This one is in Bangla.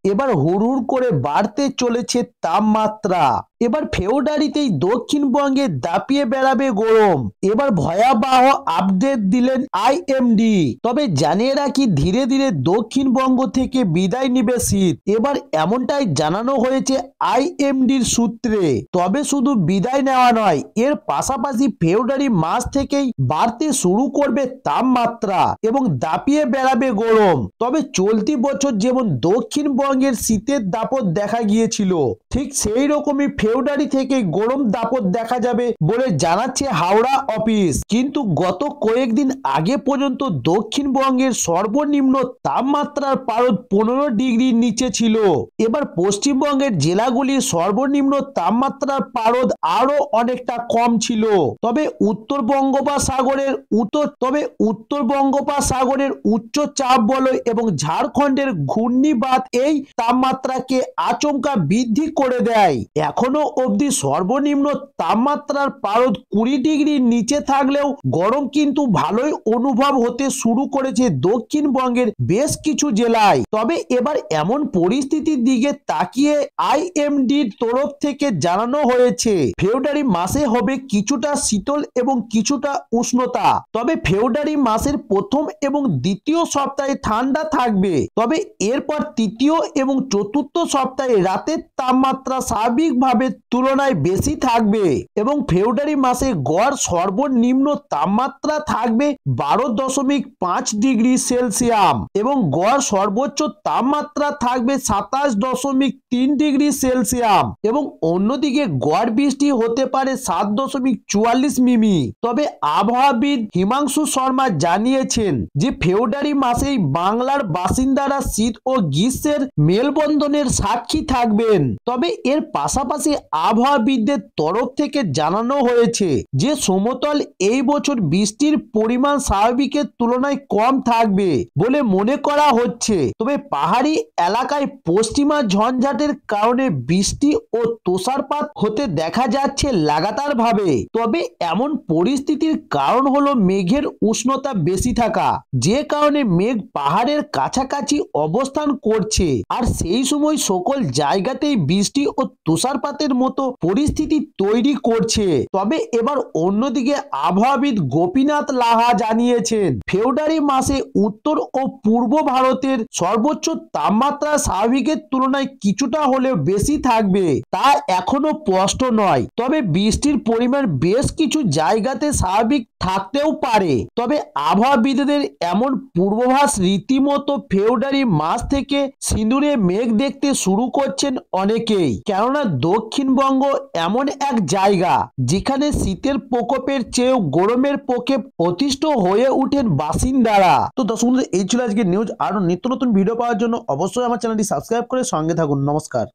এবার হুড়হুড় করে বাড়তে চলেছে তাপমাত্রা। এবার ফেব্রুয়ারিতেই দক্ষিণবঙ্গে দাপিয়ে বেড়াবে গরম। এবার ভয়াবহ আপডেট দিলেন আইএমডি। তবে জানিয়ে রাখি, ধীরে ধীরে দক্ষিণবঙ্গ থেকে বিদায় নিবে শীত। এবার এমনটাই জানানো হয়েছে আইএমডির সূত্রে। তবে শুধু বিদায় নেওয়া নয়, এর পাশাপাশি ফেব্রুয়ারি মাস থেকেই বাড়তে শুরু করবে তাপমাত্রা এবং দাপিয়ে বেড়াবে গরম। তবে চলতি বছর যেমন দক্ষিণবঙ্গের শীতের দাপট দেখা গিয়েছিল, ঠিক সেই রকমই ফেব্রুয়ারি থেকে গরম দাপট দেখা যাবে বলে জানাচ্ছে হাওড়া অফিস। কিন্তু গত কয়েকদিন আগে পর্যন্ত দক্ষিণবঙ্গের সর্বনিম্ন তাপমাত্রার পারদ 15 ডিগ্রির নিচে ছিল। এবার পশ্চিমবঙ্গের জেলাগুলির সর্বনিম্ন তাপমাত্রার পারদ আরো অনেকটা কম ছিল। তবে উত্তর বঙ্গোপসাগরের উচ্চ চাপ বলয় এবং ঝাড়খণ্ডের ঘূর্ণিবাত এই তাপমাত্রাকে আচমকা বৃদ্ধি করে দেয়। এখনো অবধি সর্বনিম্ন তাপমাত্রার পারদ 20 ডিগ্রির নিচে থাকলেও গরম কিন্তু ভালোই অনুভব হতে শুরু করেছে দক্ষিণবঙ্গের বেশ কিছু জেলায়। তবে এবার এমন পরিস্থিতির দিকে তাকিয়ে আইএমডির তরফ থেকে জানানো হয়েছে, ফেব্রুয়ারি মাসে হবে কিছুটা শীতল এবং কিছুটা উষ্ণতা। তবে ফেব্রুয়ারি মাসের প্রথম এবং দ্বিতীয় সপ্তাহে ঠান্ডা থাকবে। তবে এরপর তৃতীয় এবং চতুর্থ সপ্তাহে রাতের তাপমাত্রা স্বাভাবিকভাবে তুলনায় বেশি থাকবে এবং ফেব্রুয়ারি মাসে গড় সর্বনিম্ন তাপমাত্রা থাকবে 12.5 ডিগ্রি সেলসিয়াস এবং গড় সর্বোচ্চ তাপমাত্রা থাকবে 27.3 ডিগ্রি সেলসিয়াস এবং অন্যদিকে গড় বৃষ্টি হতে পারে 7.44 মিমি। তবে আবহাওয়াবিদ হিমাংশু শর্মা জানিয়েছেন যে ফেব্রুয়ারি মাসেই বাংলার বাসিন্দারা শীত ও গ্রীষ্মের মেলবন্ধনের সাক্ষী থাকবেন। তবে এর পাশাপাশি আবহাওয়াবিদদের তরফ থেকে জানানো হয়েছে যে সমতল এই বছর বৃষ্টির পরিমাণ স্বাভাবিকের তুলনায় কম থাকবে বলে মনে করা হচ্ছে। তবে পাহাড়ি এলাকায় পশ্চিমা ঝঞ্ঝাটের কারণে বৃষ্টি ও তুষারপাত হতে দেখা যাচ্ছে লাগাতার ভাবে। তবে এমন পরিস্থিতির কারণ হলো মেঘের উষ্ণতা বেশি থাকা, যে কারণে মেঘ পাহাড়ের কাছাকাছি অবস্থান করছে আর সেই সময় সকল জায়গাতেই বৃষ্টি ও তুষারপাতের মতো পরিস্থিতি তৈরি করছে। তবে এবার অন্যদিকে আবহাওয়াবিদ গোপীনাথ লাহা জানিয়েছেন, ফেব্রুয়ারি মাসে উত্তর ও পূর্ব ভারতের সর্বোচ্চ তাপমাত্রা স্বাভাবিকের তুলনায় কিছুটা হলেও বেশি থাকবে, তা এখনো স্পষ্ট নয়। তবে বৃষ্টির পরিমাণ বেশ কিছু জায়গাতে স্বাভাবিক থাকতেও পারে। তবে আবহাওয়াবিদদের এমন পূর্বাভাস রীতিমতো ফেব্রুয়ারি মাস থেকে সিঁদুরে মেঘ দেখতে শুরু করছেন অনেকেই। কেননা দক্ষিণবঙ্গ এমন এক জায়গা যেখানে শীতের প্রকোপের চেয়েও গরমের প্রকোপ অতিষ্ঠ হয়ে উঠেন বাসিন্দারা। তো দর্শক বন্ধু, এই ছিল আজকে নিউজ। আরো নিত্য নতুন ভিডিও পাওয়ার জন্য অবশ্যই আমার চ্যানেলটি সাবস্ক্রাইব করে সঙ্গে থাকুন। নমস্কার।